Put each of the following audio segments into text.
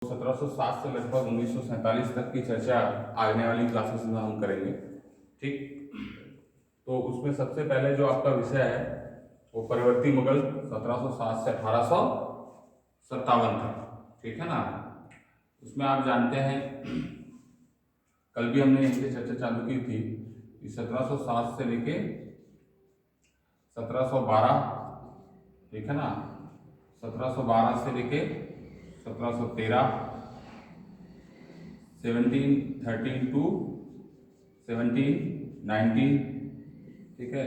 1707 से लगभग 1947 तक की चर्चा आने वाली क्लासेस में हम करेंगे। ठीक, तो उसमें सबसे पहले जो आपका विषय है वो परिवर्ती मुगल 1707 से 1857 तक। ठीक है ना। उसमें आप जानते हैं कल भी हमने यहीं से चर्चा चालू की थी कि 1707 से लेके 1712, ठीक है ना, 1712 से लेके 1713, 1713 टू 1719, ठीक है,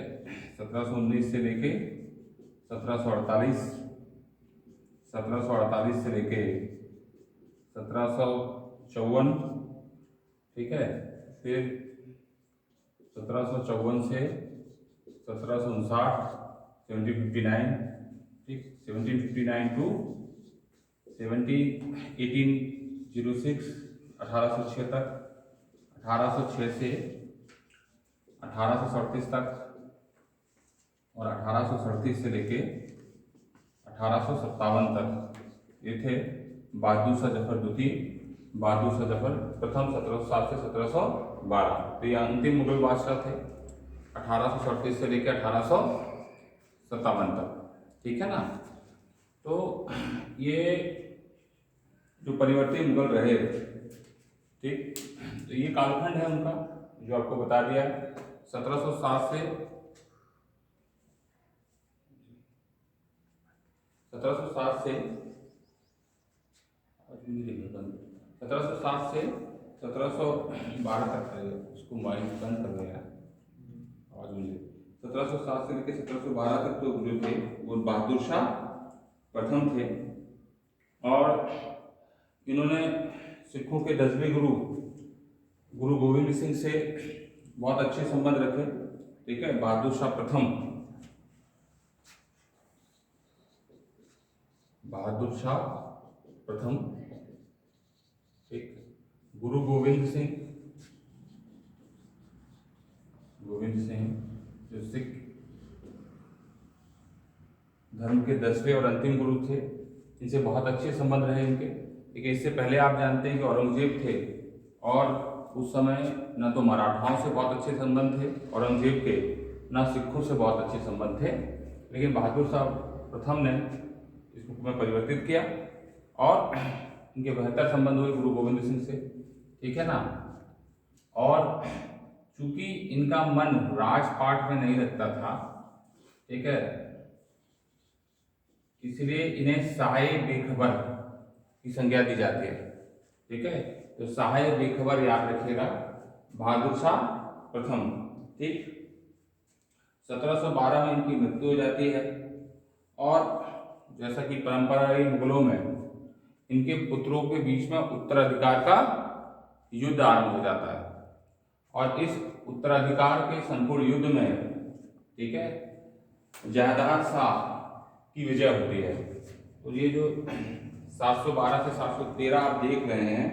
1719 से लेके 1748, 1748 से लेके 1754, ठीक है, फिर 1754 से 1759, 1759, ठीक, 1759 टू 1806, 1806 तक, 1806 से 1837 तक, और 1837 से लेके 1857 तक ये थे बहादुर शाह जफर द्वितीय, बहादुर शाह जफर प्रथम 1707 से 1712। तो ये अंतिम मुगल बादशाह थे 1837 से लेकर 1857 तक। ठीक है ना। तो ये जो परिवर्ती मुगल रहे, ठीक, तो ये कालखंड है उनका जो आपको बता दिया 1707 से 1707 से 1707 से 1712 तक है। उसको माइक बंद कर दिया आवाज मुझे। 1707 से लेकर 1712 तक तो जो थे वो बहादुर शाह प्रथम थे, और इन्होंने सिखों के 10वें गुरु गुरु गोविंद सिंह से बहुत अच्छे संबंध रखे। ठीक है, बहादुर शाह प्रथम, बहादुर शाह प्रथम, ठीक, गुरु गोविंद सिंह, गोविंद सिंह जो सिख धर्म के 10वें और अंतिम गुरु थे, इनसे बहुत अच्छे संबंध रहे इनके। ठीक है, इससे पहले आप जानते हैं कि औरंगजेब थे, और उस समय न तो मराठाओं से बहुत अच्छे संबंध थे औरंगजेब के, न सिखों से बहुत अच्छे संबंध थे, लेकिन बहादुर शाह प्रथम ने इसको में परिवर्तित किया और इनके बेहतर संबंध हुए गुरु गोविंद सिंह से। ठीक है ना। और चूंकि इनका मन राजपाट में नहीं लगता था, ठीक है, इसलिए इन्हें सहाय बेखबर की संज्ञा दी जाती है। ठीक है, तो सहाय बेखबर याद रखिएगा, बहादुर शाह प्रथम। ठीक, 1712 में इनकी मृत्यु हो जाती है, और जैसा कि परंपरा रही मुगलों में, इनके पुत्रों के बीच में उत्तराधिकार का युद्ध आरंभ हो जाता है, और इस उत्तराधिकार के संपूर्ण युद्ध में, ठीक है, जहादार शाह की विजय होती है। तो ये जो 712 से 713 आप देख रहे हैं,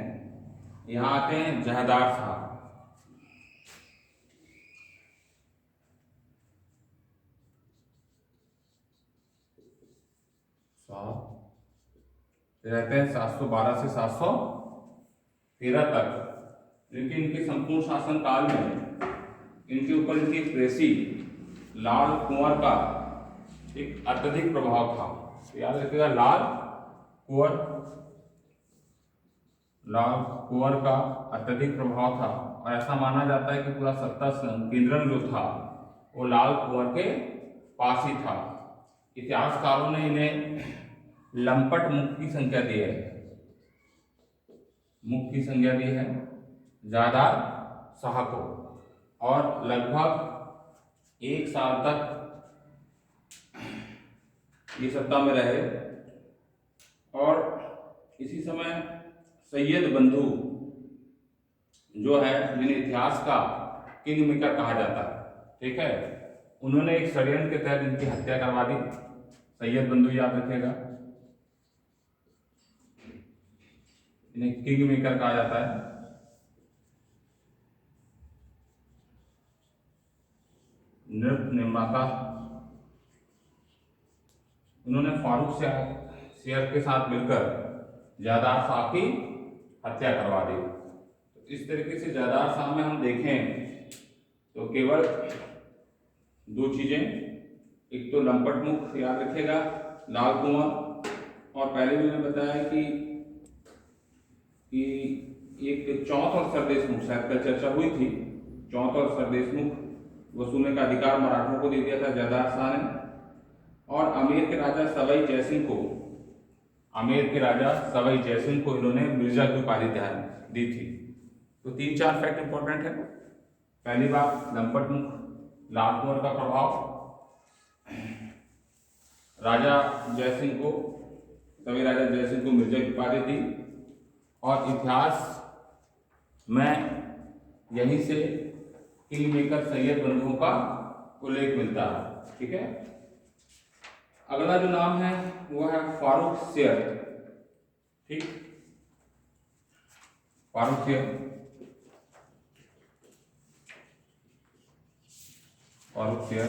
यहाँ आते हैं जहादार शाह। रहते हैं 712 से 713 तक, लेकिन इनके संपूर्ण शासन काल में इनके ऊपर इनके प्रेसी लाल कुंवर का एक अत्यधिक प्रभाव था। याद रखिएगा, लाल कुंवर का अत्यधिक प्रभाव था, और ऐसा माना जाता है कि पूरा सत्ता केंद्रण जो था वो लाल कुंवर के पास ही था। इतिहासकारों ने इन्हें लंपट मुख की संख्या दी है, मुख की संज्ञा दी है जादार शाह को, और लगभग 1 साल तक ये सत्ता में रहे। और इसी समय सैयद बंधु जो है, जिन्हें इतिहास का किंग मेकर कहा जाता है, ठीक है, उन्होंने एक षड्यंत्र के तहत इनकी हत्या करवा दी। सैयद बंधु याद रखिएगा, इन्हें किंग मेकर कहा जाता है। नृत्य निर्माता, उन्होंने फारूक शेख के साथ मिलकर जादार शाह की हत्या करवा दी। तो इस तरीके से जादार शाह में हम देखें तो केवल दो चीजें, एक तो लंपट मुख याद रखिएगा, लाल कुआं, और पहले भी मैंने बताया कि एक चौथ और सरदेशमुख, शायद कल चर्चा हुई थी, चौथ और सरदेशमुख वसूलने का अधिकार मराठों को दे दिया था जादार शाह ने, और अमेर के राजा सवाई जयसिंह को, अमेर के राजा सवाई जयसिंह को इन्होंने मिर्जा की उपाधि दी थी। तो 3-4 फैक्ट इंपॉर्टेंट है। पहली बात, लंपट मुख लाल कुंवर का प्रभाव, राजा जयसिंह को, सभी राजा जयसिंह को मिर्जा की उपाधि दी, और इतिहास में यहीं से किंग मेकर सैयद बंधुओं का उल्लेख मिलता है। ठीक है, अगला जो नाम है वो है फारूक शेर। ठीक, फारूक शेर, फारूक शेर,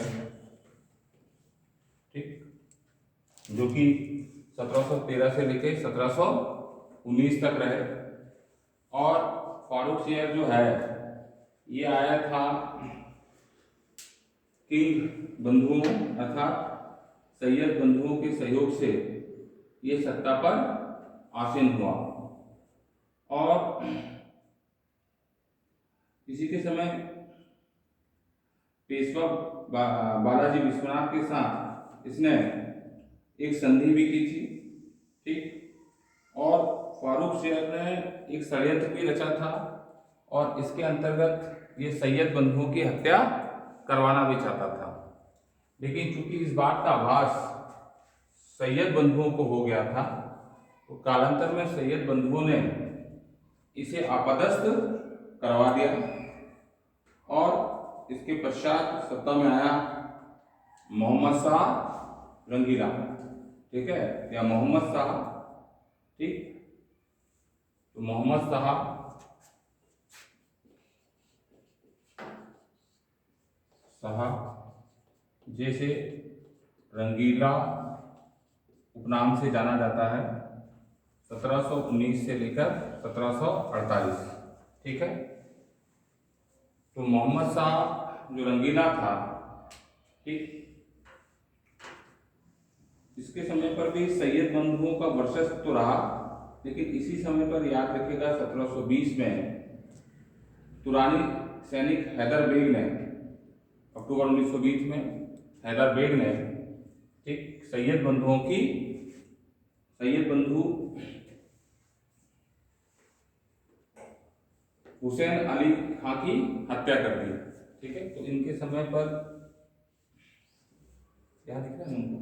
ठीक, जो कि 1713 से लेकर 1719 तक रहे। और फारूक शेर जो है ये आया था किंग बंधुओं अर्थात सैयद बंधुओं के सहयोग से ये सत्ता पर आसीन हुआ, और इसी के समय पेशवा बालाजी विश्वनाथ के साथ इसने एक संधि भी की थी। ठीक, और फारूक शेर ने एक षड्यंत्र भी रचा था, और इसके अंतर्गत ये सैयद बंधुओं की हत्या करवाना भी चाहता था। लेकिन चूंकि इस बात का आभास सैयद बंधुओं को हो गया था, तो कालांतर में सैयद बंधुओं ने इसे अपदस्थ करवा दिया, और इसके पश्चात सत्ता में आया मोहम्मद शाह रंगीला। ठीक है, या मोहम्मद शाह। ठीक, तो मोहम्मद शाह जैसे रंगीला उपनाम से जाना जाता है, 1719 से लेकर 1748। ठीक है, तो मोहम्मद शाह जो रंगीला था, ठीक, इसके समय पर भी सैयद बंधुओं का वर्चस्व तो रहा, लेकिन इसी समय पर याद रखिएगा 1720 में तुरानी सैनिक हैदर बेग ने, अक्टूबर 1920 में हैदर बेग ने, ठीक, सैयद बंधु हुसैन अली खां की हत्या कर दी। ठीक है, तो इनके समय पर क्या दिख रहा है उनको,